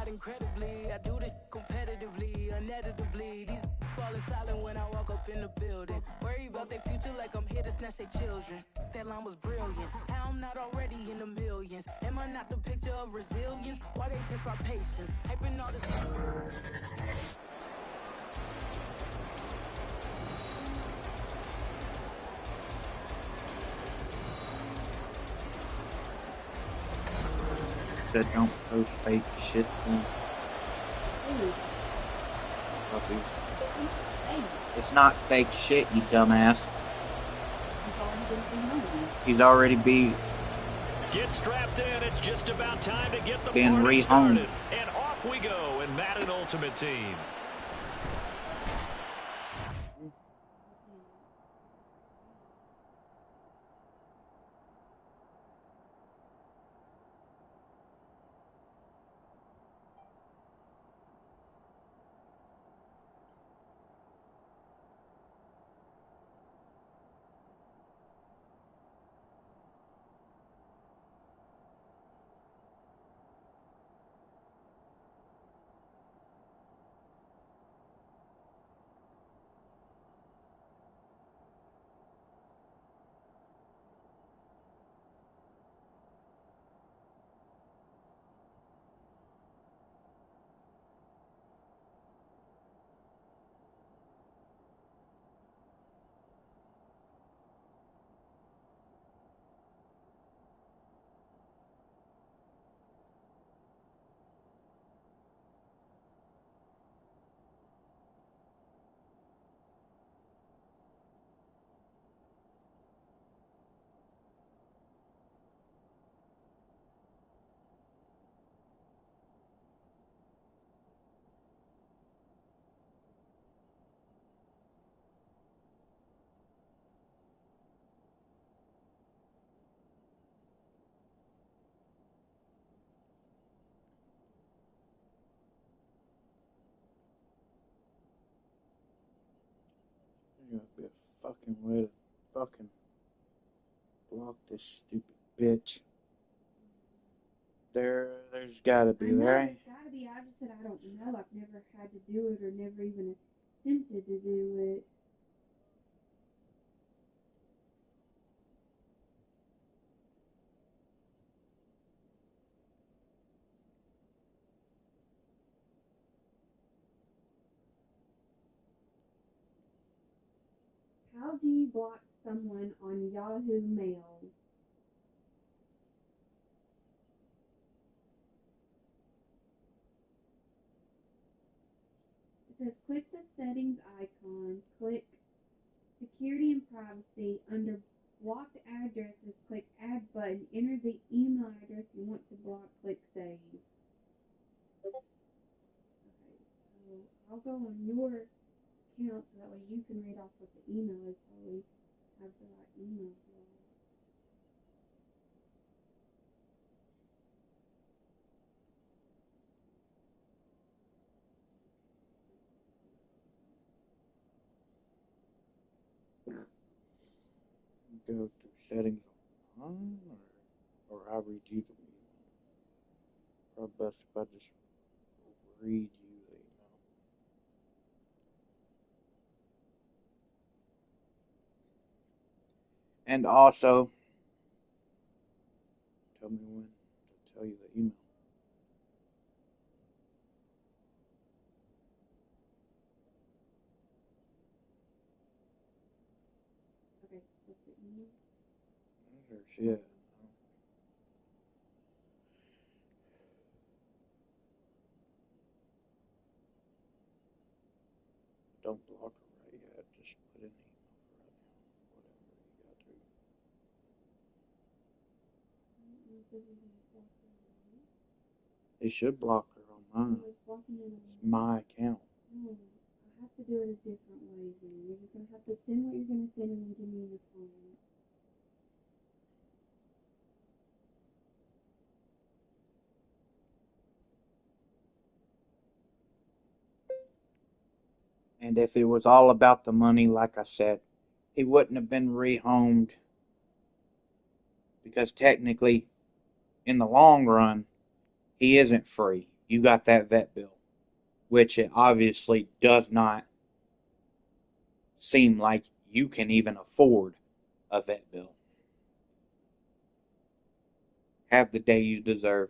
out incredibly. I do this competitively, uneditably. These falling silent when I walk up in the building. Worry about their future like I'm here to snatch their children. That line was brilliant. How I'm not already in the millions? Am I not the picture of resilience? Why they test my patience? Hyping all this. Said don't post fake shit to him. It's not fake shit, you dumbass. He's already beat. Get strapped in. It's just about time to get the Been party rehomed. started. And off we go in Madden Ultimate Team. There's gotta be a fucking way to fucking block this stupid bitch. There's gotta be, I know right? there's gotta be. I just said I don't know. I've never had to do it or never even attempted to do it. How do you block someone on Yahoo Mail? It says click the settings icon, click security and privacy. Under blocked addresses, click add button, enter the email address you want to block, click save. Okay, so I'll go on your account so that way you can read off what the email is so we have the right email block. Go through settings on, or I read you the email. Probably best if I just read you the email. And also, tell me when to tell you the email. Okay, what's the email? There's shit. Don't block her right yet. Just put in the email right now. Whatever you got to. They should block her on mine. It's my account. No, I have to do it a different way then. You're just going to have to send what you're going to send and then give me your phone. And if it was all about the money, like I said, he wouldn't have been rehomed. Because technically, in the long run, he isn't free. you got that vet bill, which it obviously does not seem like you can even afford a vet bill. Have the day you deserve.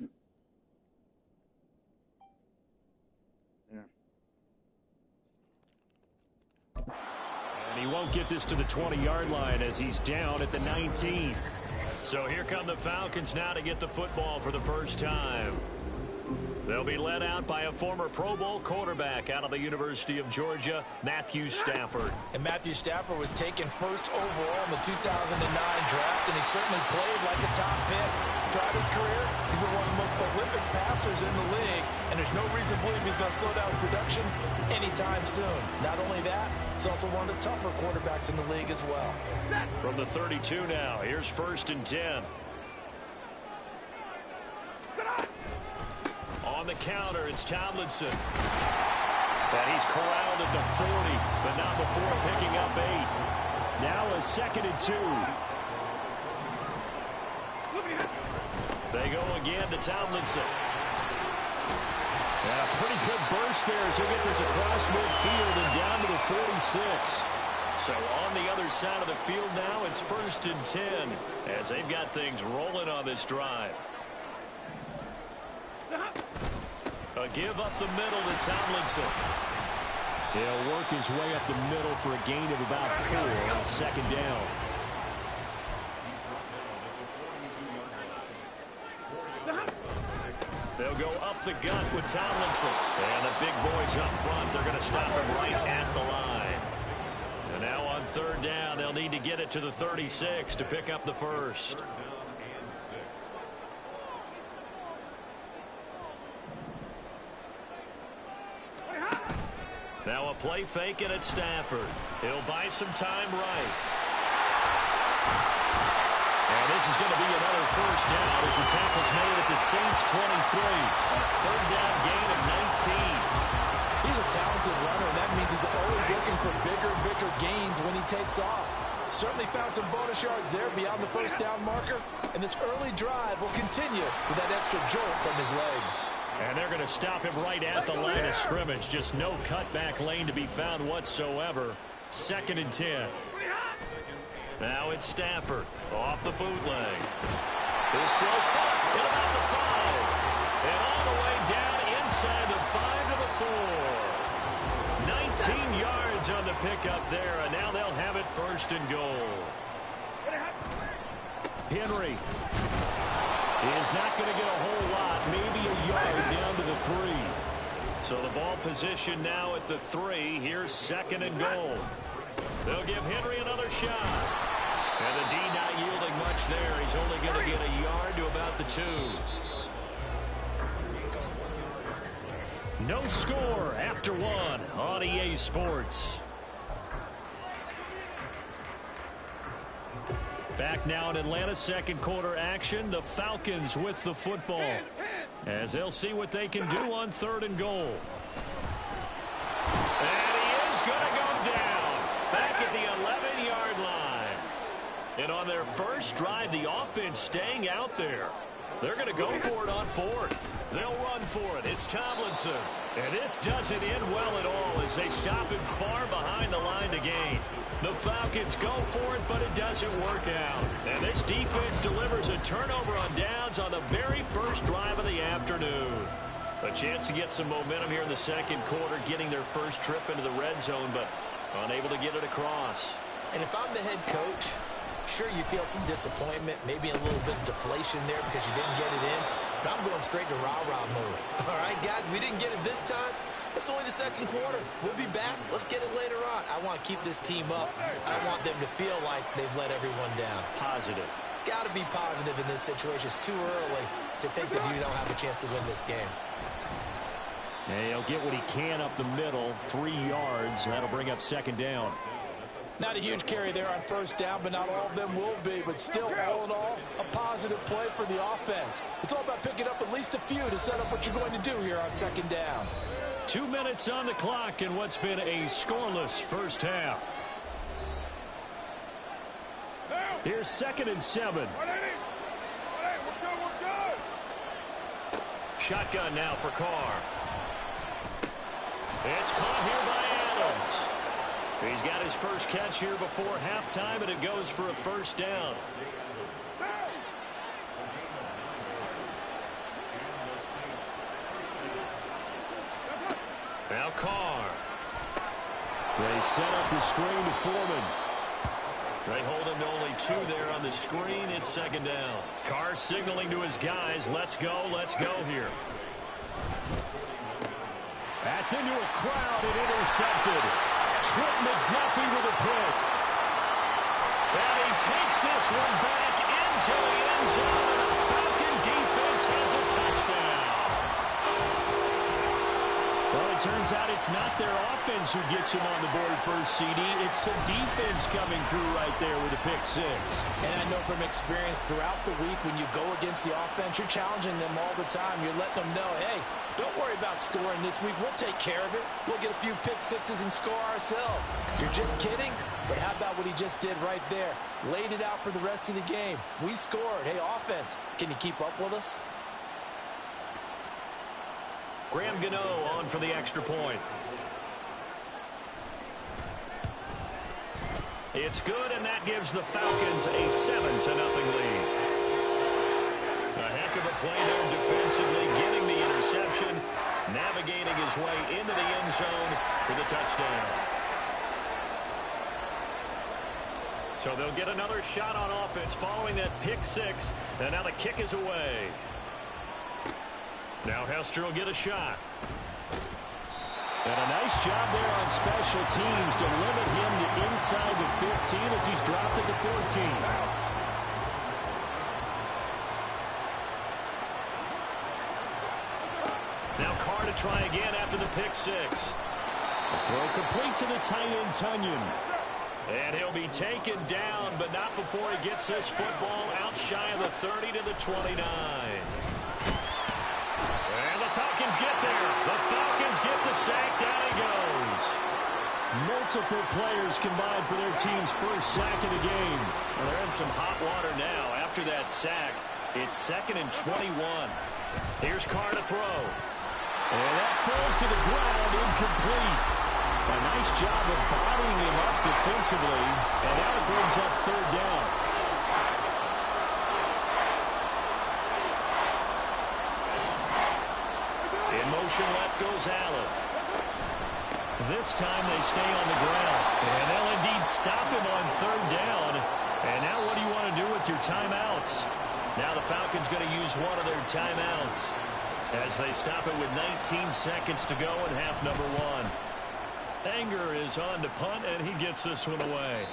And he won't get this to the 20-yard line as he's down at the 19. So here come the Falcons now to get the football for the first time. They'll be led out by a former Pro Bowl quarterback out of the University of Georgia, Matthew Stafford. And Matthew Stafford was taken first overall in the 2009 draft, and he certainly played like a top pick. Throughout his career, he's been one of the most prolific passers in the league, and there's no reason to believe he's going to slow down his production anytime soon. Not only that, he's also one of the tougher quarterbacks in the league as well. From the 32 now, here's 1st and 10. On the counter, it's Tomlinson. And he's corralled at the 40, but not before picking up 8. Now a 2nd and 2. They go again to Tomlinson. And a pretty good burst there as he'll get this across midfield and down to the 46. So on the other side of the field now, it's 1st and 10 as they've got things rolling on this drive. A give up the middle to Tomlinson. He'll work his way up the middle for a gain of about 4 on 2nd down. They'll go up the gut with Tomlinson. And the big boys up front, they're going to stop him right at the line. And now on 3rd down, they'll need to get it to the 36 to pick up the first. Now a play fake and it's Stafford. He'll buy some time right. And this is going to be another 1st down as the tackle's made at the Saints 23. A 3rd down gain of 19. He's a talented runner, and that means he's always looking for bigger and bigger gains when he takes off. Certainly found some bonus yards there beyond the 1st down marker, and this early drive will continue with that extra jolt from his legs. And they're going to stop him right at the line of scrimmage. Just no cutback lane to be found whatsoever. 2nd and 10. Now it's Stafford off the bootleg. His throw caught at about the 5. And all the way down inside the 5 to the 4. 19 yards on the pickup there. And now they'll have it 1st and goal. Henry is not going to get a whole lot, maybe a yard down to the 3. So the ball position now at the 3. Here's 2nd and goal. They'll give Henry another shot. And the D not yielding much there. He's only going to get a yard to about the 2. No score after 1 on EA Sports. Back now in Atlanta, 2nd quarter action. The Falcons with the football as they'll see what they can do on 3rd and goal. And he is going to go down back at the 11-yard line. And on their first drive, the offense staying out there. They're going to go for it on 4th. They'll run for it. It's Tomlinson. And this doesn't end well at all as they stop him far behind the line to gain. The Falcons go for it, but it doesn't work out. And this defense delivers a turnover on downs on the very first drive of the afternoon. A chance to get some momentum here in the 2nd quarter, getting their first trip into the red zone, but unable to get it across. And if I'm the head coach, sure, you feel some disappointment, maybe a little bit of deflation there because you didn't get it in. But I'm going straight to rah-rah mode. All right, guys, we didn't get it this time. It's only the 2nd quarter. We'll be back. Let's get it later on. I want to keep this team up. I want them to feel like they've let everyone down. Positive. Got to be positive in this situation. It's too early to think that you don't have a chance to win this game. And he'll get what he can up the middle, 3 yards. That'll bring up 2nd down. Not a huge carry there on 1st down, but not all of them will be. But still, all in all, a positive play for the offense. It's all about picking up at least a few to set up what you're going to do here on 2nd down. 2 minutes on the clock in what's been a scoreless first half. Here's 2nd and 7. Shotgun now for Carr. It's caught here by Adams. He's got his first catch here before halftime, and it goes for a first down. Now Carr. They set up the screen to Foreman. They hold him to only 2 there on the screen. It's second down. Carr signaling to his guys, let's go here. That's into a crowd and intercepted. Trent McDuffie with a pick. And he takes this one back into the end zone. The Falcon defense has a touchdown. Well, it turns out it's not their offense who gets him on the board first, CD. It's the defense coming through right there with a pick 6. And I know from experience throughout the week when you go against the offense, you're challenging them all the time. You're letting them know, hey, don't worry about scoring this week. We'll take care of it. We'll get a few pick 6s and score ourselves. You're just kidding? But how about what he just did right there? Laid it out for the rest of the game. We scored. Hey, offense, can you keep up with us? Graham Gano on for the extra point. It's good, and that gives the Falcons a 7-0 lead. A heck of a play there defensively, getting the interception, navigating his way into the end zone for the touchdown. So they'll get another shot on offense following that pick 6, and now the kick is away. Now Hester will get a shot. And a nice job there on special teams to limit him to inside the 15 as he's dropped at the 14. Now Carr to try again after the pick 6. A throw complete to the tight end, Tunyon. And he'll be taken down, but not before he gets this football out shy of the 30 to the 29. And the Falcons get there. The Falcons get the sack. Down he goes. Multiple players combined for their team's first sack of the game. Well, they're in some hot water now after that sack. It's 2nd and 21. Here's Carr to throw. And that falls to the ground, incomplete. A nice job of bodying him up defensively. And now it brings up 3rd down. In motion left goes Allen. This time they stay on the ground. And they'll indeed stop him on 3rd down. And now what do you want to do with your timeouts? Now the Falcons going to use one of their timeouts as they stop it with 19 seconds to go in half number 1. Anger is on to punt, and he gets this one away.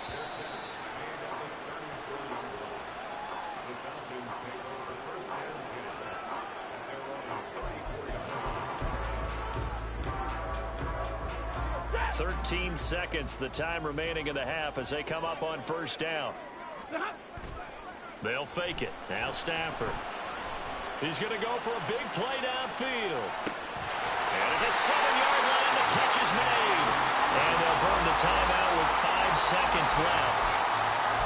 "13 seconds, the time remaining in the half as they come up on 1st down. They'll fake it. Now Stafford. He's going to go for a big play downfield. And at the 7-yard line, the catch is made. And they'll burn the timeout with 5 seconds left.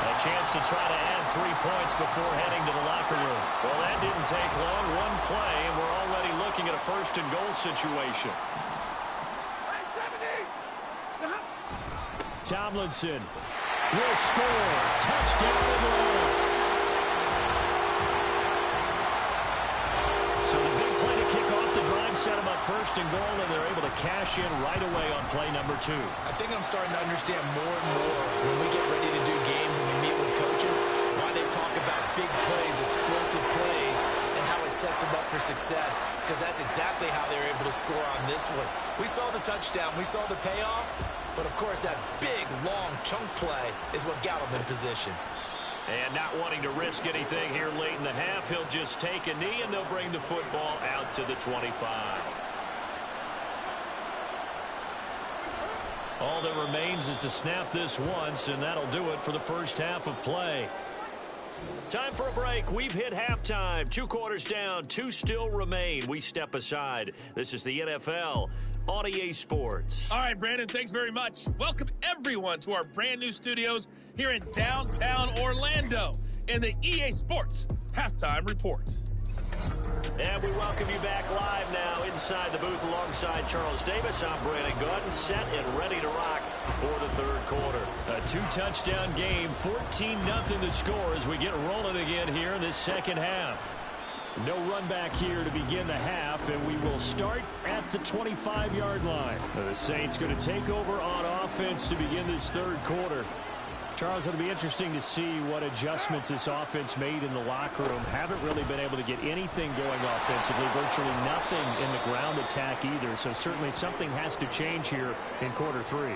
A chance to try to add 3 points before heading to the locker room. Well, that didn't take long. One play, and we're already looking at a 1st and goal situation. Tomlinson will score. Touchdown Atlanta. So the big play to kick off the drive set them up 1st and goal, and they're able to cash in right away on play number 2. I think I'm starting to understand more and more when we get ready to do games and we meet with coaches why they talk about big plays, explosive plays, and how it sets them up for success, because that's exactly how they were able to score on this one. We saw the touchdown. We saw the payoff. But, of course, that big, long chunk play is what got him in position. And not wanting to risk anything here late in the half, he'll just take a knee, and they'll bring the football out to the 25. All that remains is to snap this once, and that'll do it for the first half of play. Time for a break. We've hit halftime. 2 quarters down, 2 still remain. We step aside. This is the NFL on EA Sports. All right, Brandon, thanks very much. Welcome everyone to our brand new studios here in downtown Orlando in the EA Sports Halftime Report. And we welcome you back live now inside the booth alongside Charles Davis. I'm Brandon Gordon, set and ready to rock for the third quarter. A two-touchdown game, 14-0 the score as we get rolling again here in this second half. No run back here to begin the half, and we will start at the 25-yard line. The Saints going to take over on offense to begin this third quarter. Charles, it'll be interesting to see what adjustments this offense made in the locker room. Haven't really been able to get anything going offensively, virtually nothing in the ground attack either. So certainly something has to change here in quarter three.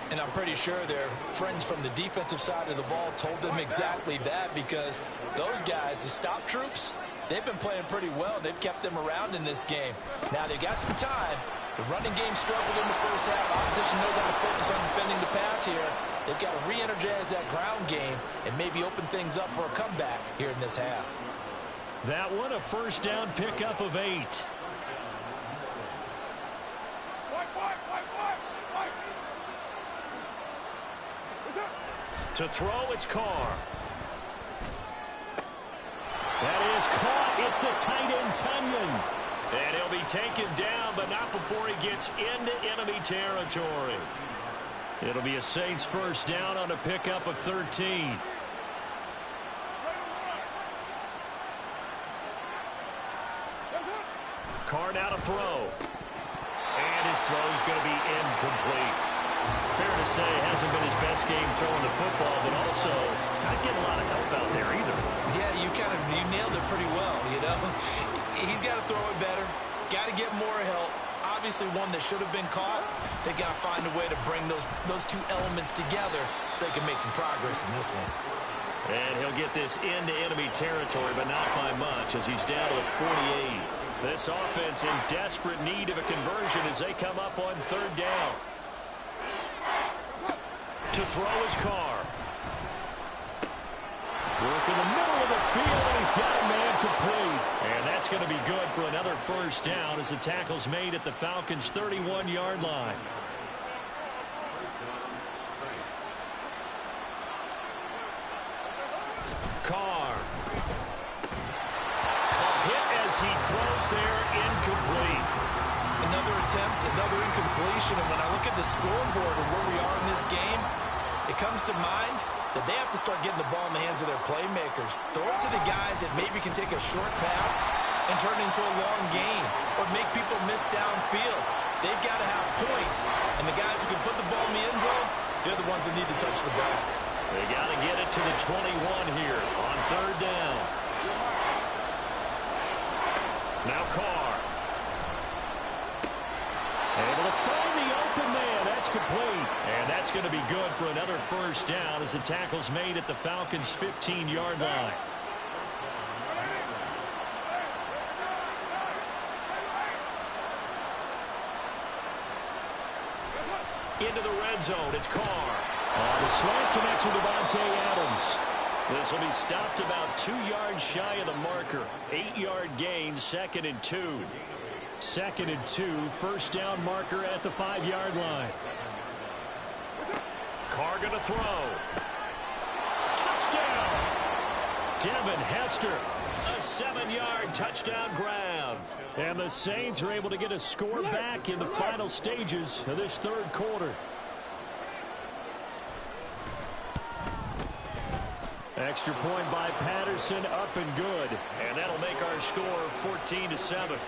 And I'm pretty sure their friends from the defensive side of the ball told them exactly that, because those guys, the stop troops, they've been playing pretty well. They've kept them around in this game. Now they got some time. The running game struggled in the first half. Opposition knows how to focus on defending the pass here. They've got to re-energize that ground game and maybe open things up for a comeback here in this half. That one, a first down pickup of 8. To throw, it's Carr. That is caught. It's the tight end, Tunyon. And he'll be taken down, but not before he gets into enemy territory. It'll be a Saints first down on a pickup of 13. Carr now to throw. And his throw's going to be incomplete. Fair to say, hasn't been his best game throwing the football, but also not getting a lot of help out there either. Yeah, you nailed it pretty well, you know. He's got to throw it better. Got to get more help. Obviously one that should have been caught. They got to find a way to bring those two elements together so they can make some progress in this one. And he'll get this into enemy territory, but not by much as he's down to the 48. This offense in desperate need of a conversion as they come up on third down. To throw his Carr. Work in the middle of the field, and he's got a man complete. And that's going to be good for another first down as the tackle's made at the Falcons' 31-yard line. Carr. A hit as he throws there, incomplete. Another attempt, another incompletion, and when I look at the scoreboard and where we are in this game, it comes to mind that they have to start getting the ball in the hands of their playmakers. Throw it to the guys that maybe can take a short pass and turn it into a long gain or make people miss downfield. They've got to have points, and the guys who can put the ball in the end zone, they're the ones that need to touch the ball. They got to get it to the 21 here on third down. Now Carr. Able to find the open man. That's complete. And that's going to be good for another first down as the tackle's made at the Falcons' 15-yard line. Into the red zone. It's Carr. The slant connects with Devontae Adams. This will be stopped about 2 yards shy of the marker. 8-yard gain, 2nd and 2. 2nd and 2, first down marker at the 5-yard line. Carr going to throw. Touchdown! Devin Hester, a 7-yard touchdown grab. And the Saints are able to get a score back in the final stages of this third quarter. Extra point by Patterson, up and good. And that'll make our score 14-7.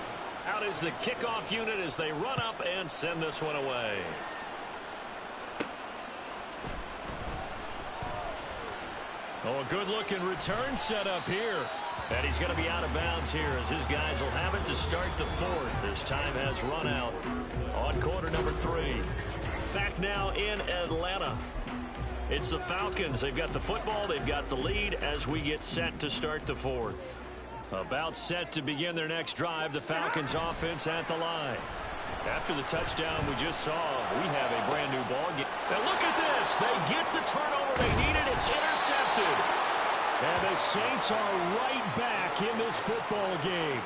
Out is the kickoff unit as they run up and send this one away. Oh, a good-looking return set up here. And he's going to be out of bounds here as his guys will have it to start the fourth as time has run out on quarter number 3. Back now in Atlanta. It's the Falcons. They've got the football. They've got the lead as we get set to start the fourth. About set to begin their next drive, the Falcons offense at the line. After the touchdown we just saw, we have a brand new ball game. Now look at this. They get the turnover they needed. It's intercepted. And the Saints are right back in this football game.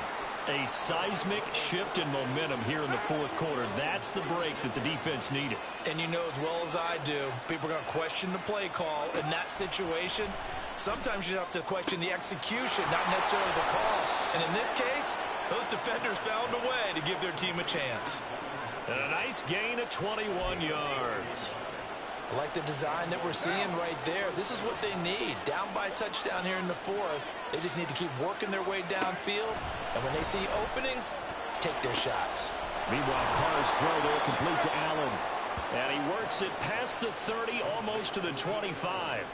A seismic shift in momentum here in the fourth quarter. That's the break that the defense needed. And you know as well as I do, people are going to question the play call in that situation. Sometimes you have to question the execution, not necessarily the call. And in this case, those defenders found a way to give their team a chance. And a nice gain of 21 yards. I like the design that we're seeing right there. This is what they need. Down by a touchdown here in the fourth. They just need to keep working their way downfield. And when they see openings, take their shots. Meanwhile, Carr's throw there complete to Allen. And he works it past the 30, almost to the 25.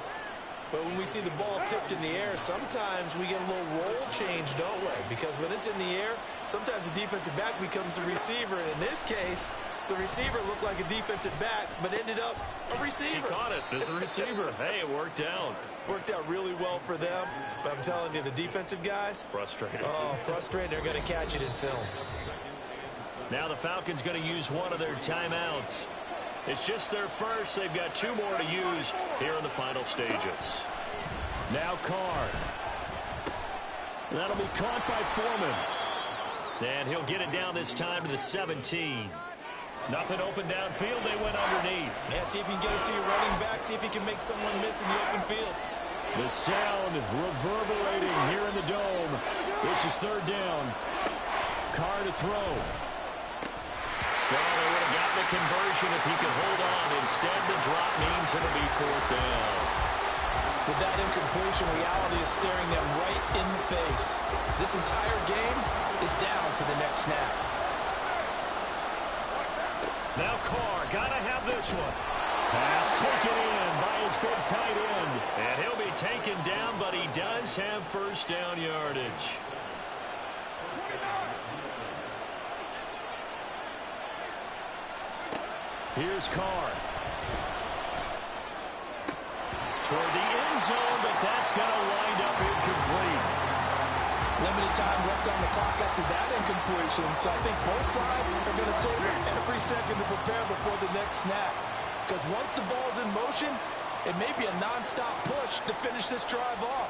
But when we see the ball tipped in the air, sometimes we get a little roll change, don't we? Because when it's in the air, sometimes the defensive back becomes a receiver. And in this case, the receiver looked like a defensive back, but ended up a receiver. He caught it as a receiver. Hey, it worked out. Worked out really well for them. But I'm telling you, the defensive guys, frustrated. Oh, frustrated. They're going to catch it in film. Now the Falcons going to use one of their timeouts. It's just their first. They've got 2 more to use here in the final stages. Now Carr. That'll be caught by Foreman. And he'll get it down this time to the 17. Nothing open downfield. They went underneath. Yeah, see if you can get it to your running back. See if you can make someone miss in the open field. The sound reverberating here in the dome. This is 3rd down. Carr to throw. Well, they would have gotten the conversion if he could hold on. Instead, the drop means it'll be 4th down. With that incompletion, reality is staring them right in the face. This entire game is down to the next snap. Now Carr, gotta have this one. Pass taken in by his big tight end. And he'll be taken down, but he does have 1st down yardage. Here's Carr. Toward the end zone, but that's going to wind up incomplete. Limited time left on the clock after that incompletion, so I think both sides are going to save every second to prepare before the next snap. Because once the ball's in motion, it may be a non-stop push to finish this drive off.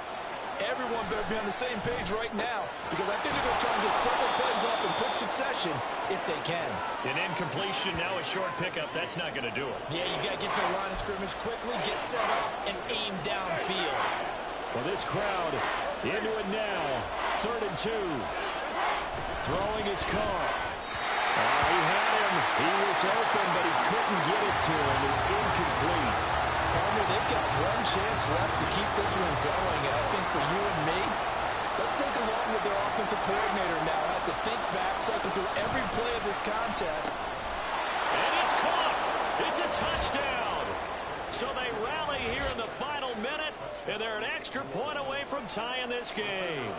Everyone better be on the same page right now, because I think they're going to try and get several plays off in quick succession if they can. An incompletion, now a short pickup. That's not going to do it. Yeah, you got to get to the line of scrimmage quickly, get set up, and aim downfield. Well, this crowd into it now. 3rd and 2. Throwing his Carr. He had him. He was open, but he couldn't get it to him. It's incomplete. Palmer, they've got one chance left to keep this one going, and I think for you and me, let's think along with their offensive coordinator now. Has to think back, cycle through every play of this contest. And it's caught. It's a touchdown. So they rally here in the final minute, and they're an extra point away from tying this game.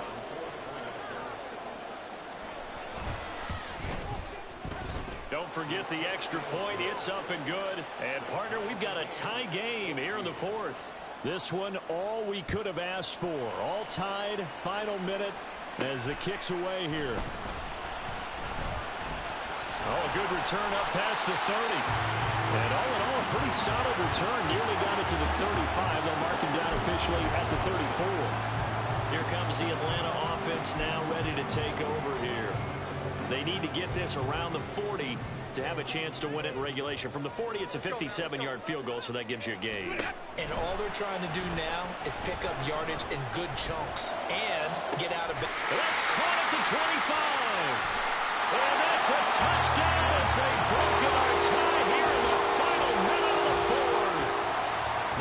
Don't forget the extra point. It's up and good. And, partner, we've got a tie game here in the 4th. This one, all we could have asked for. All tied, final minute as the kick's away here. Oh, a good return up past the 30. And all in all, a pretty solid return. Nearly got it to the 35. They'll mark him down officially at the 34. Here comes the Atlanta offense now ready to take over here. They need to get this around the 40 to have a chance to win it in regulation. From the 40, it's a 57-yard field goal, so that gives you a gauge. And all they're trying to do now is pick up yardage in good chunks and get out of it. That's caught at the 25. And that's a touchdown as they've broken our tie here in the final minute of the 4th.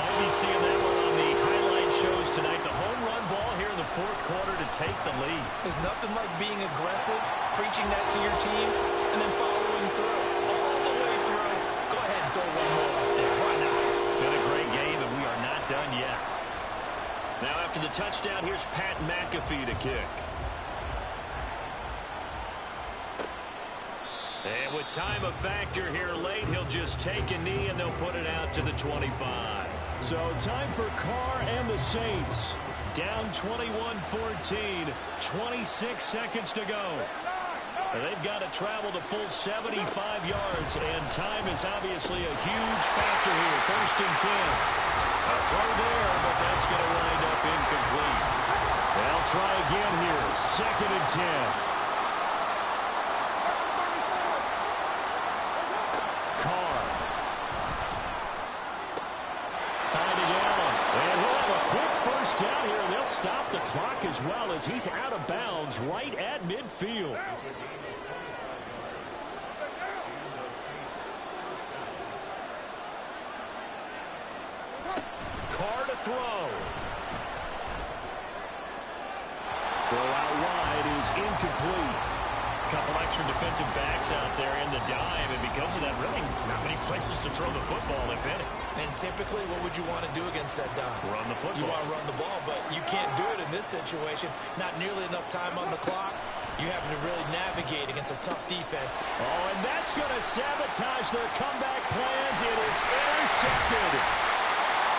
Might be seeing that one on the highlight shows tonight. The home run ball here in the 4th quarter to take the lead. There's nothing like being aggressive, preaching that to your team, and then following through. All the way through. Go ahead and throw one more up there. Why not? Been a great game, and we are not done yet. Now after the touchdown, here's Pat McAfee to kick. And with time a factor here late, he'll just take a knee, and they'll put it out to the 25. So time for Carr and the Saints. Down 21-14, 26 seconds to go. And they've got to travel the full 75 yards, and time is obviously a huge factor here. 1st and 10. A throw there, but that's going to wind up incomplete. They'll try again here. 2nd and 10. Carr. Finding Allen. And he'll have a quick 1st down. sack as well as he's out of bounds right at midfield. Carr to throw. Throw out wide is incomplete. Couple extra defensive backs out there in the dime, and because of that, really not many places to throw the football, if any. And typically, what would you want to do against that dime? Run the football. You want to run the ball, but you can't do it in this situation. Not nearly enough time on the clock. You having to really navigate against a tough defense. Oh, and that's going to sabotage their comeback plans. It is intercepted.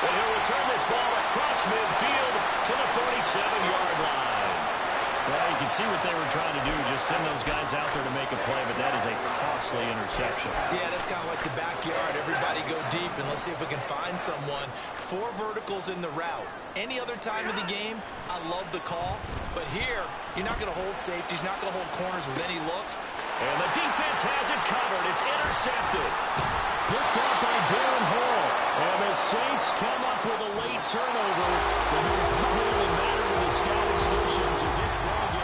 And he'll return this ball across midfield to the 47-yard line. Well, you can see what they were trying to do, just send those guys out there to make a play, but that is a costly interception. Yeah, that's kind of like the backyard. Everybody go deep, and let's see if we can find someone. 4 verticals in the route. Any other time of the game, I love the call. But here, you're not going to hold safeties, not going to hold corners with any looks. And the defense has it covered. It's intercepted. Picked up by Darren Hall. And the Saints come up with a late turnover. But it will probably only matter to the statisticians as this ball game.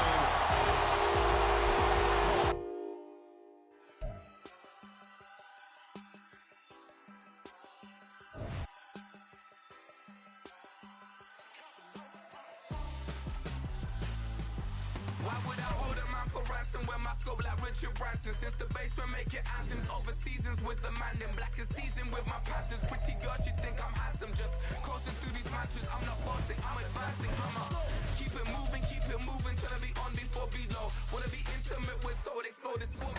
Why would I hold a man for ransom when my scope like Richard Branson? Since the basement making anthems over seasons with the man in black is seasoned with my patterns. Pretty girls, you think I'm handsome, just coasting through these matches. I'm not bossing, I'm advancing. I'ma keep it moving till I be on before below. Wanna be intimate with soul, explode this book.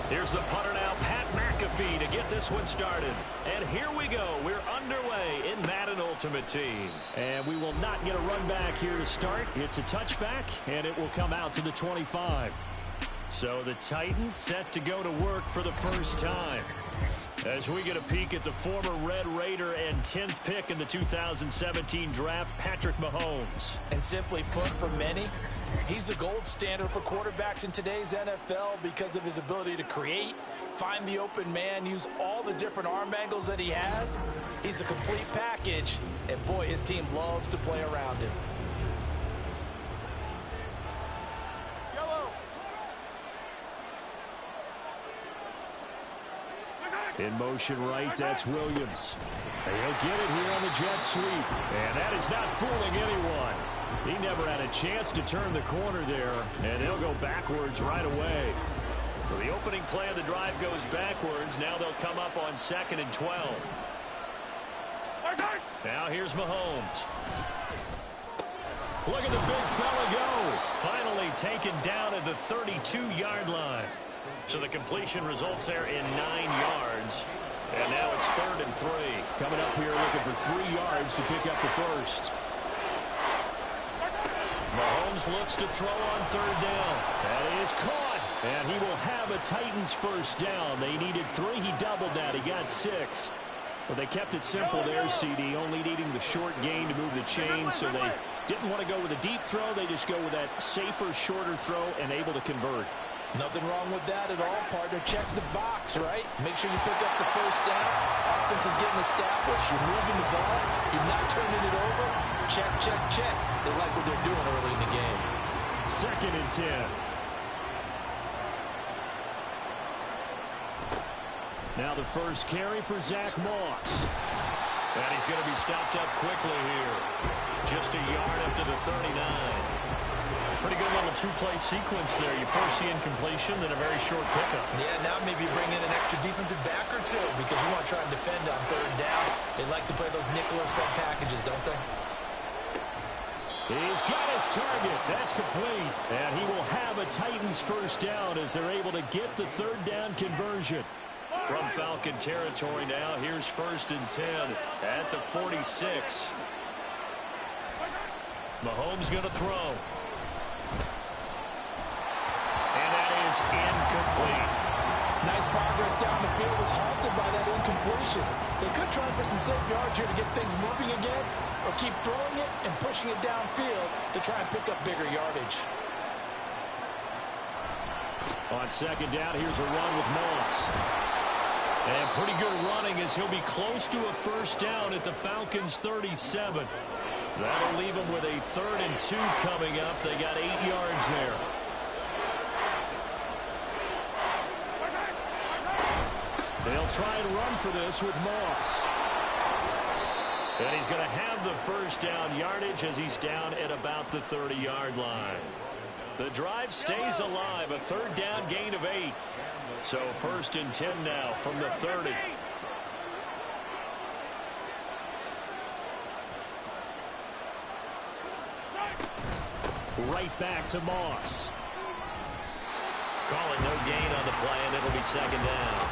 Here's the punter now, Pat McAfee, to get this one started. And here we go. We're underway in Madden Ultimate Team. And we will not get a run back here to start. It's a touchback, and it will come out to the 25. So the Titans set to go to work for the first time. As we get a peek at the former Red Raider and 10th pick in the 2017 draft, Patrick Mahomes. And simply put, for many, he's the gold standard for quarterbacks in today's NFL because of his ability to create, find the open man, use all the different arm angles that he has. He's a complete package, and boy, his team loves to play around him. In motion right, that's Williams. And he'll get it here on the jet sweep. And that is not fooling anyone. He never had a chance to turn the corner there, and they'll go backwards right away. So the opening play of the drive goes backwards. Now they'll come up on 2nd and 12. Now here's Mahomes. Look at the big fella go. Finally taken down at the 32-yard line. So the completion results there in 9 yards. And now it's 3rd and 3. Coming up here looking for 3 yards to pick up the first. Mahomes looks to throw on 3rd down. That is caught. And he will have a Titans first down. They needed 3. He doubled that. He got 6. Well, they kept it simple there, CD, only needing the short gain to move the chains, so they didn't want to go with a deep throw. They just go with that safer, shorter throw and able to convert. Nothing wrong with that at all, partner. Check the box, right? Make sure you pick up the first down. Offense is getting established. You're moving the ball. You're not turning it over. Check, check, check. They like what they're doing early in the game. 2nd and 10. Now the first carry for Zach Moss. And he's going to be stopped up quickly here. Just a yard up to the 39. Pretty good little 2-play sequence there. You first see incompletion, then a very short pickup. Yeah, now maybe bring in an extra defensive back or two because you want to try and defend on 3rd down. They like to play those nickel or sub packages, don't they? He's got his target. That's complete. And he will have a Titans first down as they're able to get the 3rd down conversion. From Falcon territory now, here's 1st and 10 at the 46. Mahomes going to throw. And that is incomplete. Nice progress down the field was halted by that incompletion. They could try for some safe yards here to get things moving again, or keep throwing it and pushing it downfield to try and pick up bigger yardage. On second down, here's a run with Moss. And pretty good running as he'll be close to a first down at the Falcons' 37. That'll leave them with a 3rd and 2 coming up. They got 8 yards there. They'll try and run for this with Moss. And he's going to have the first down yardage as he's down at about the 30-yard line. The drive stays alive, a 3rd down gain of 8. So 1st and 10 now from the 30. Right back to Moss. Calling no gain on the play, and it'll be 2nd down.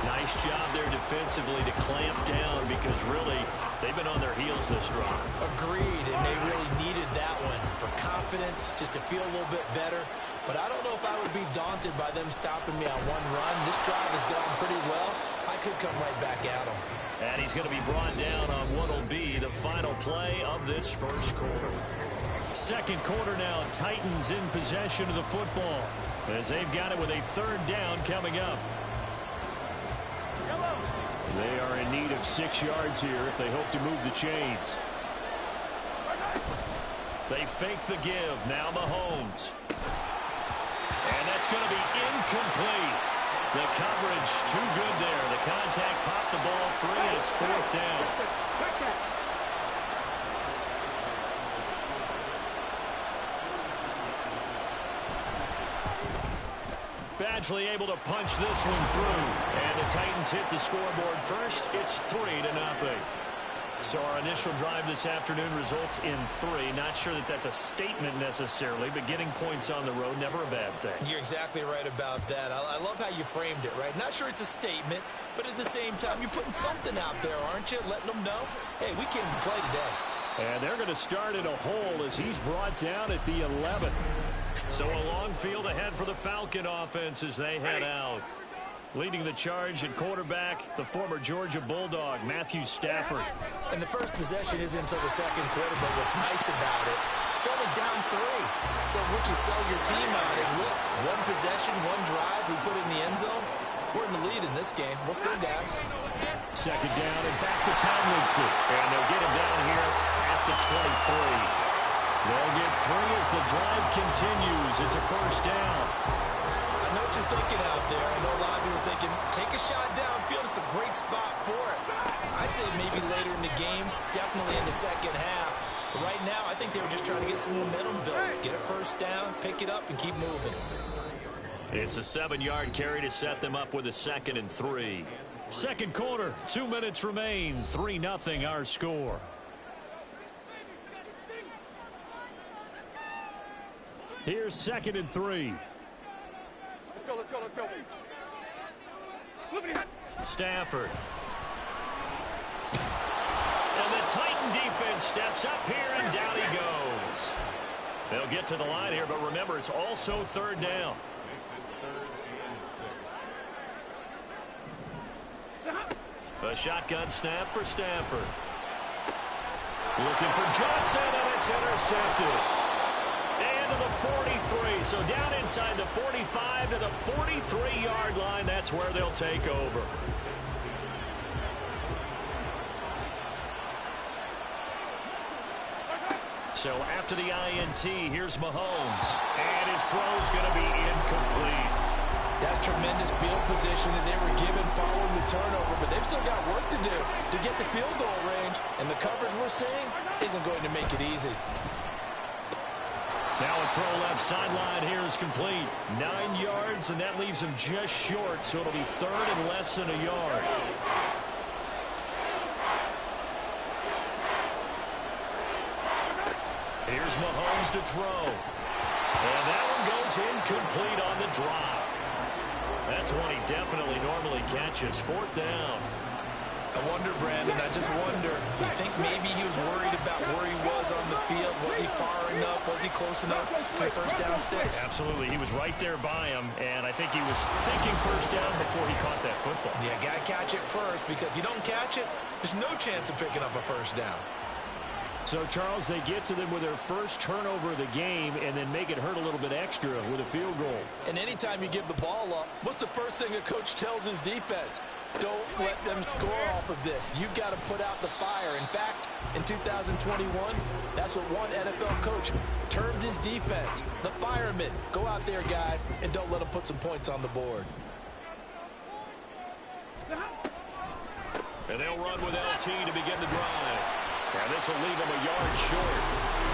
Nice job there defensively to clamp down because really they've been on their heels this drive. Agreed, and they really needed that one for confidence, just to feel a little bit better. But I don't know if I would be daunted by them stopping me on one run. This drive has gone pretty well. I could come right back at them. And he's going to be brought down on what will be the final play of this first quarter. Second quarter now, Titans in possession of the football as they've got it with a 3rd down coming up. They are in need of 6 yards here if they hope to move the chains. They fake the give. Now Mahomes. And that's going to be incomplete. The coverage too good there. The contact popped the ball free, and it's 4th down. Badgley able to punch this one through. And the Titans hit the scoreboard first. It's 3-0. So our initial drive this afternoon results in 3. Not sure that that's a statement necessarily, but getting points on the road, never a bad thing. You're exactly right about that. I love how you framed it, right? Not sure it's a statement, but at the same time, you're putting something out there, aren't you? Letting them know, hey, we came to play today. And they're going to start in a hole as he's brought down at the 11. So a long field ahead for the Falcon offense as they head out. Leading the charge at quarterback, the former Georgia Bulldog, Matthew Stafford. And the first possession isn't until the second quarter, but what's nice about it, it's only down 3. So what you sell your team on is, look, 1 possession, 1 drive, we put it in the end zone. We're in the lead in this game. Let's go, guys. Second down and back to Tomlinson. And they'll get him down here at the 23. They'll get 3 as the drive continues. It's a first down. I know what you're thinking out there. I know a lot of you are thinking, take a shot downfield. It's a great spot for it. I'd say maybe later in the game, definitely in the second half. But right now, I think they were just trying to get some momentum built. Get a first down, pick it up, and keep moving. It's a 7-yard carry to set them up with a 2nd and 3. Second quarter, 2 minutes remain. 3-0 our score. Here's 2nd and 3. Let's go. Stafford. And the Titan defense steps up here, and down he goes. They'll get to the line here, but remember, it's also 3rd down. A shotgun snap for Stafford. Looking for Johnson, and it's intercepted. And to the 43, so down inside the 45 to the 43-yard line. That's where they'll take over. So after the INT, here's Mahomes. And his throw's going to be incomplete. That's tremendous field position that they were given following the turnover, but they've still got work to do to get the field goal range, and the coverage we're seeing isn't going to make it easy. Now a throw left sideline here is complete. 9 yards, and that leaves him just short, so it'll be 3rd and less than a yard. Here's Mahomes to throw. And that one goes incomplete on the drop. That's one he definitely normally catches. 4th down. I wonder, Brandon, I just wonder. You think maybe he was worried about where he was on the field? Was he far enough? Was he close enough to the first down sticks? Absolutely. He was right there by him, and I think he was thinking first down before he caught that football. Yeah, got to catch it first, because if you don't catch it, there's no chance of picking up a first down. So, Charles, they get to them with their first turnover of the game and then make it hurt a little bit extra with a field goal. And anytime you give the ball up, what's the first thing a coach tells his defense? Don't let them score off of this. You've got to put out the fire. In fact, in 2021, that's what one NFL coach termed his defense, the firemen. Go out there, guys, and don't let them put some points on the board. And they'll run with LT to begin the drive. And this will leave them a yard short.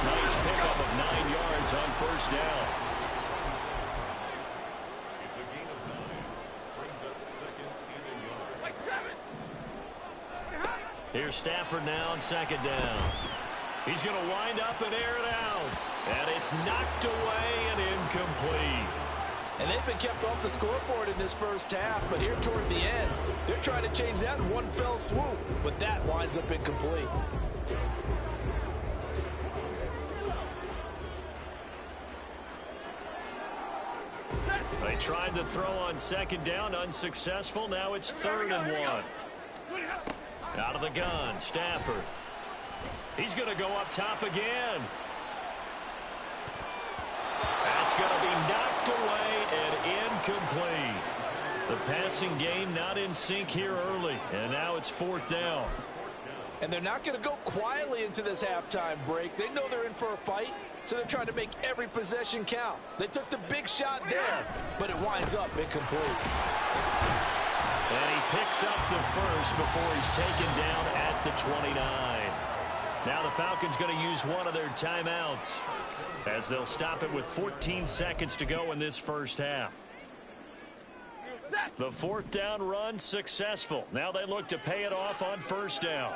Nice pickup of 9 yards on first down. It's a gain of 9. Brings up second and a yard. Here's Stafford now on second down. He's going to wind up and air it out. And it's knocked away and incomplete. And they've been kept off the scoreboard in this first half, but here toward the end, they're trying to change that in one fell swoop, but that winds up incomplete. They tried to throw on second down, unsuccessful. Now it's 3rd and 1. Out of the gun, Stafford. He's going to go up top again. That's going to be knocked away and incomplete. The passing game not in sync here early, and now it's 4th down. And they're not going to go quietly into this halftime break. They know they're in for a fight, so they're trying to make every possession count. They took the big shot there, but it winds up incomplete. And he picks up the first before he's taken down at the 29. Now the Falcons going to use one of their timeouts as they'll stop it with 14 seconds to go in this first half. The 4th down run successful. Now they look to pay it off on first down.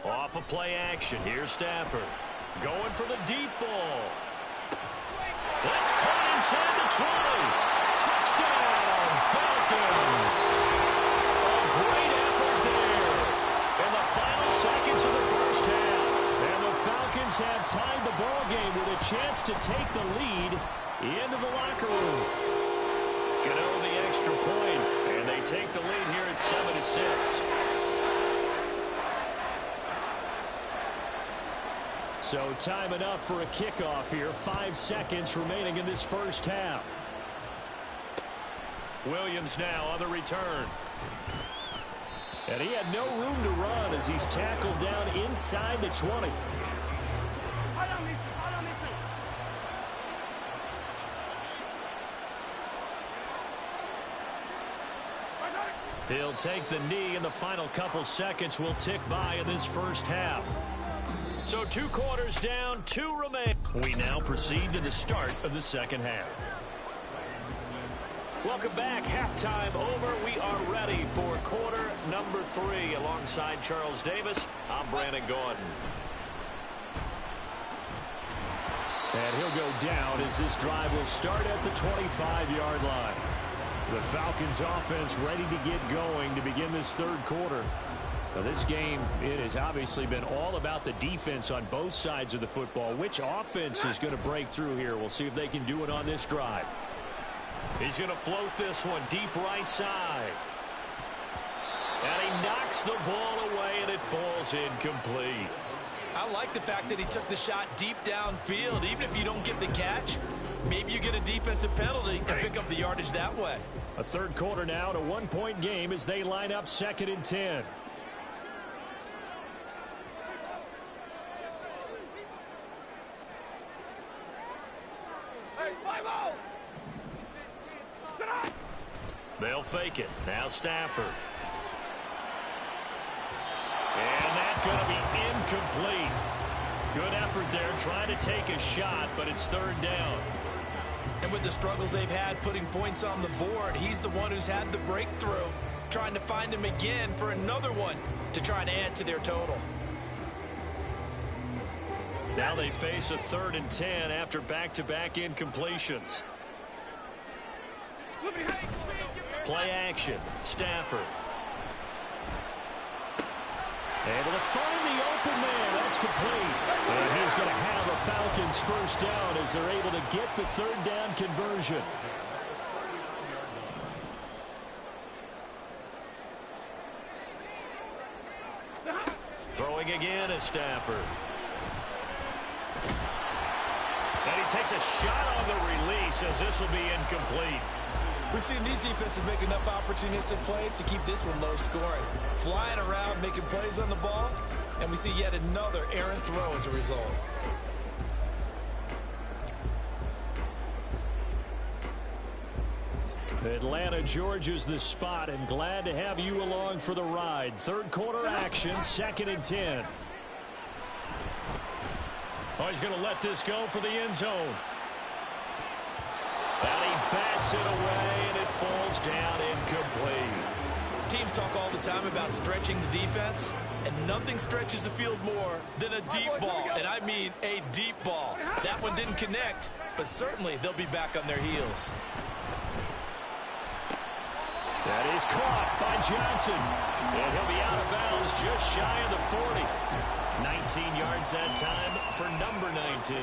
Off of play action. Here's Stafford. Going for the deep ball. That's caught inside the 20. Touchdown, Falcons. A great effort there in the final seconds of the first half. And the Falcons have tied the ball game with a chance to take the lead into the locker room. Get over the extra point, and they take the lead here at 7-6. So time enough for a kickoff here. 5 seconds remaining in this first half. Williams now on the return. And he had no room to run as he's tackled down inside the 20. He'll take the knee, and the final couple seconds will tick by in this first half. So 2 quarters down, 2 remain. We now proceed to the start of the second half. Welcome back. Halftime over. We are ready for quarter number 3. Alongside Charles Davis, I'm Brandon Gordon. And he'll go down as this drive will start at the 25-yard line. The Falcons offense ready to get going to begin this 3rd quarter. Now this game, it has obviously been all about the defense on both sides of the football. Which offense is going to break through here? We'll see if they can do it on this drive. He's going to float this one deep right side. And he knocks the ball away, and it falls incomplete. I like the fact that he took the shot deep downfield. Even if you don't get the catch, maybe you get a defensive penalty and pick up the yardage that way. A 3rd quarter now, to 1-point game as they line up 2nd and 10. They'll fake it. Now Stafford. And that's going to be incomplete. Good effort there, trying to take a shot, but it's 3rd down. And with the struggles they've had putting points on the board, he's the one who's had the breakthrough, trying to find him again for another one to try and add to their total. Now they face a 3rd and 10 after back-to-back incompletions. Play action. Stafford. Able to find the open man. That's complete. And he's going to have a Falcons first down as they're able to get the third down conversion. Throwing again is Stafford. And he takes a shot on the release as this will be incomplete. We've seen these defenses make enough opportunistic plays to keep this one low scoring. Flying around, making plays on the ball, and we see yet another errant throw as a result. Atlanta, Georgia's the spot, and glad to have you along for the ride. Third quarter action, 2nd and 10. Oh, he's going to let this go for the end zone. And he bats it away, and it falls down incomplete. Teams talk all the time about stretching the defense, and nothing stretches the field more than a deep ball, and I mean a deep ball. That one didn't connect, but certainly they'll be back on their heels. That is caught by Johnson. And he'll be out of bounds just shy of the 40. 19 yards that time for number 19.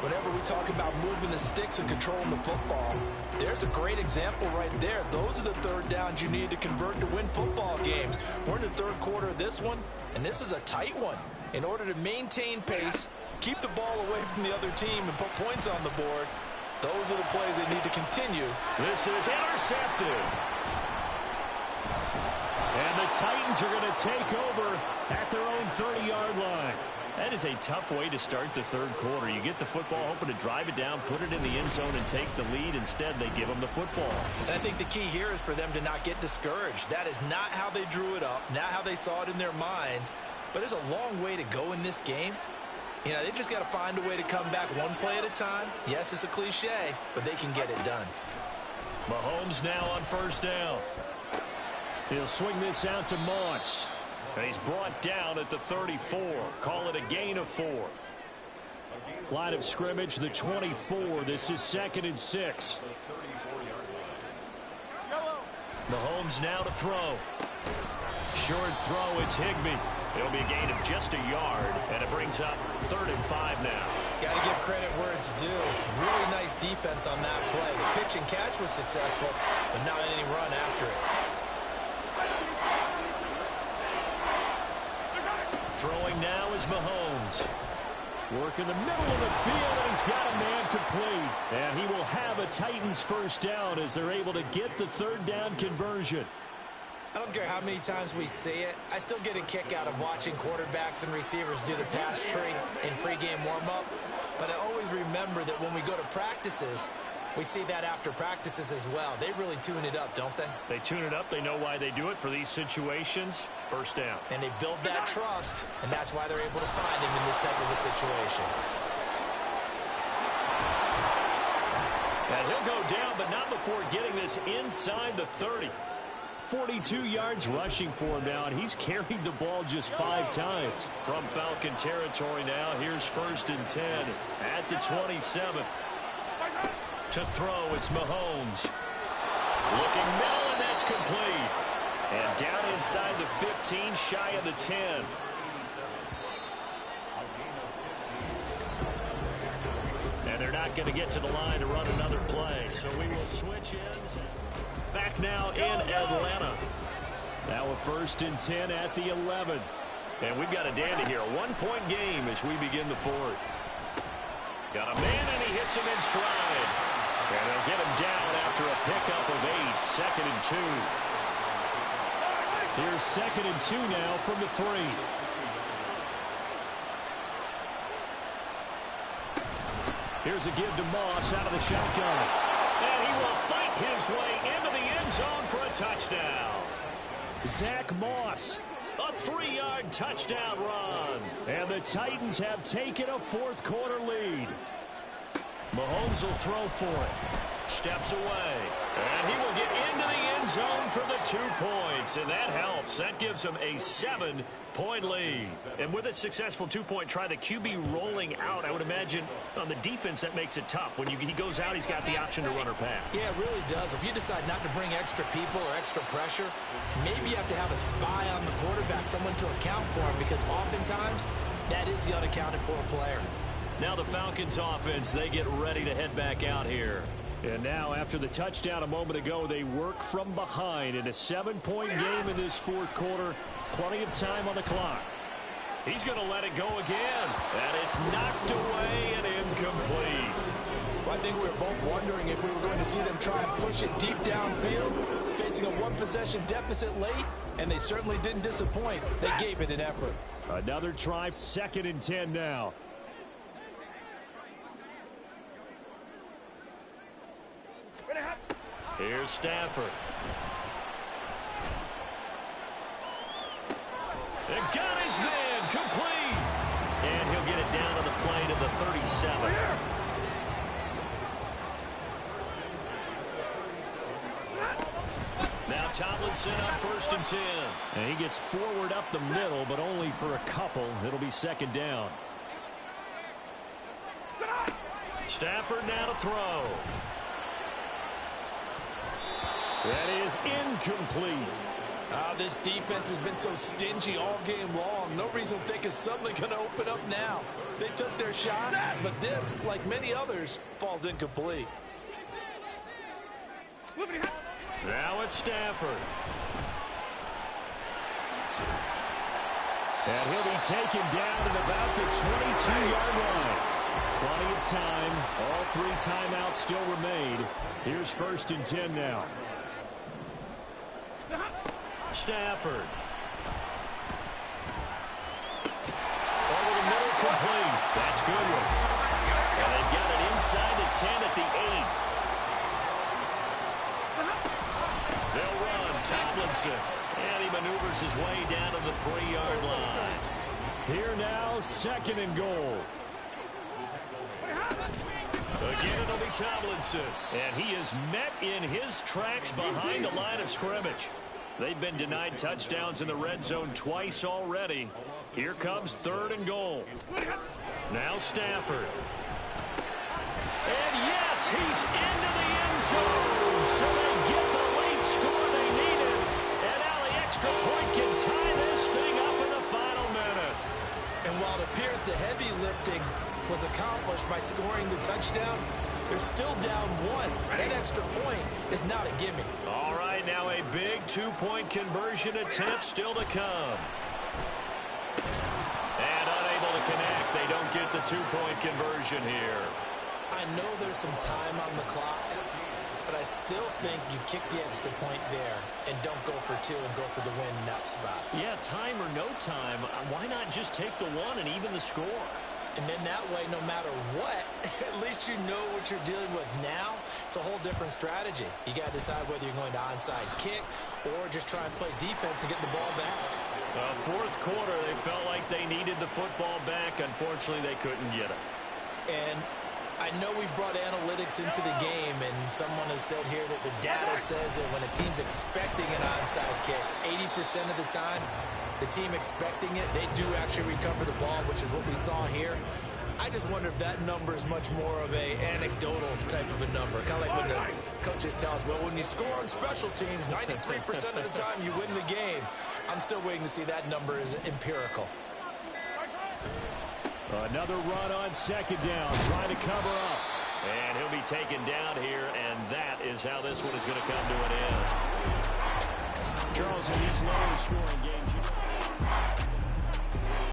Whenever we talk about moving the sticks and controlling the football, there's a great example right there. Those are the third downs you need to convert to win football games. We're in the third quarter of this one, and this is a tight one. In order to maintain pace, keep the ball away from the other team, and put points on the board, those are the plays they need to continue. This is intercepted. And the Titans are going to take over at their own 30-yard line. That is a tough way to start the third quarter. You get the football, hoping to drive it down, put it in the end zone, and take the lead. Instead, they give them the football. And I think the key here is for them to not get discouraged. That is not how they drew it up, not how they saw it in their mind. But there's a long way to go in this game. You know, they've just got to find a way to come back one play at a time. Yes, it's a cliche, but they can get it done. Mahomes now on first down. He'll swing this out to Moss. And he's brought down at the 34. Call it a gain of 4. Line of scrimmage, the 24. This is 2nd and 6. Mahomes now to throw. Short throw, it's Higbee. It'll be a gain of just a yard, and it brings up 3rd and 5 now. Got to give credit where it's due. Really nice defense on that play. The pitch and catch was successful, but not any run after it. Throwing now is Mahomes. Work in the middle of the field, and he's got a man complete. And he will have a Titans first down as they're able to get the third down conversion. I don't care how many times we see it. I still get a kick out of watching quarterbacks and receivers do the pass tree in pregame warm-up. But I always remember that when we go to practices, we see that after practices as well. They really tune it up, don't they? They tune it up. They know why they do it for these situations. First down. And they build that trust, and that's why they're able to find him in this type of a situation. And he'll go down, but not before getting this inside the 30. 42 yards rushing for him now, and he's carried the ball just 5 times. From Falcon territory now, here's 1st and 10 at the 27. To throw, it's Mahomes. Looking middle, and that's complete. And down inside the 15, shy of the 10. And they're not going to get to the line to run another play, so we will switch ends. Back now in Atlanta. Now a 1st and 10 at the 11. And we've got a dandy here. A 1-point game as we begin the 4th. Got a man, and he hits him in stride. And they'll get him down after a pickup of 8. 2nd and 2. Here's 2nd and 2 now from the 3. Here's a give to Moss out of the shotgun. And he will fight his way into the end zone for a touchdown. Zach Moss, a 3-yard touchdown run. And the Titans have taken a 4th quarter lead. Mahomes will throw for it. Steps away. And he will get into the end zone for the 2 points, and that helps. That gives them a 7-point lead. And with a successful 2-point try, the QB rolling out, I would imagine on the defense that makes it tough. When he goes out, he's got the option to run or pass. Yeah, it really does. If you decide not to bring extra people or extra pressure, maybe you have to have a spy on the quarterback, someone to account for him, because oftentimes that is the unaccounted for player. Now the Falcons offense, they get ready to head back out here. And now, after the touchdown a moment ago, they work from behind in a 7-point game in this fourth quarter. Plenty of time on the clock. He's going to let it go again. And it's knocked away and incomplete. Well, I think we were both wondering if we were going to see them try and push it deep downfield, facing a one-possession deficit late, and they certainly didn't disappoint. They gave it an effort. Another try, 2nd and 10 now. Here's Stafford. And got his man complete. And he'll get it down to the plane of the 37. Now Tomlinson up 1st and 10. And he gets forward up the middle, but only for a couple. It'll be 2nd down. Stafford now to throw. That is incomplete. This defense has been so stingy all game long. No reason to think it's suddenly going to open up now. They took their shot, but this, like many others, falls incomplete. Now it's Stafford. And he'll be taken down at about the 22-yard line. Plenty of time. All 3 timeouts still remain. Here's 1st and 10 now. Stafford. Over the middle, complete. That's good one. And they've got it inside the 10 at the 8. They'll run. Tomlinson. And he maneuvers his way down to the 3-yard line. Here now, 2nd and goal. Again, it'll be Tomlinson. And he is met in his tracks behind the line of scrimmage. They've been denied touchdowns in the red zone twice already. Here comes 3rd and goal. Now Stafford. And yes, he's into the end zone. So they get the late score they needed. And now the extra point can tie this thing up in the final minute. And while it appears the heavy lifting was accomplished by scoring the touchdown, they're still down 1. That extra point is not a gimme. All right, now a big 2-point conversion attempt still to come. And unable to connect. They don't get the 2-point conversion here. I know there's some time on the clock, but I still think you kick the extra point there and don't go for 2 and go for the win in that spot. Yeah, time or no time, why not just take the 1 and even the score? And then that way, no matter what, at least you know what you're dealing with now. It's a whole different strategy. You got to decide whether you're going to onside kick or just try and play defense and get the ball back. Fourth quarter, they felt like they needed the football back. Unfortunately, they couldn't get it. And I know we brought analytics into the game, and someone has said here that the data says that when a team's expecting an onside kick, 80% of the time, the team expecting it, they do actually recover the ball, which is what we saw here. I just wonder if that number is much more of a anecdotal type of a number. Kind of like when the coaches tell us, well, when you score on special teams, 93% of the time you win the game. I'm still waiting to see that number is empirical. Another run on 2nd down, trying to cover up. And he'll be taken down here, and that is how this one is going to come to an end. Charles, in these lower scoring games,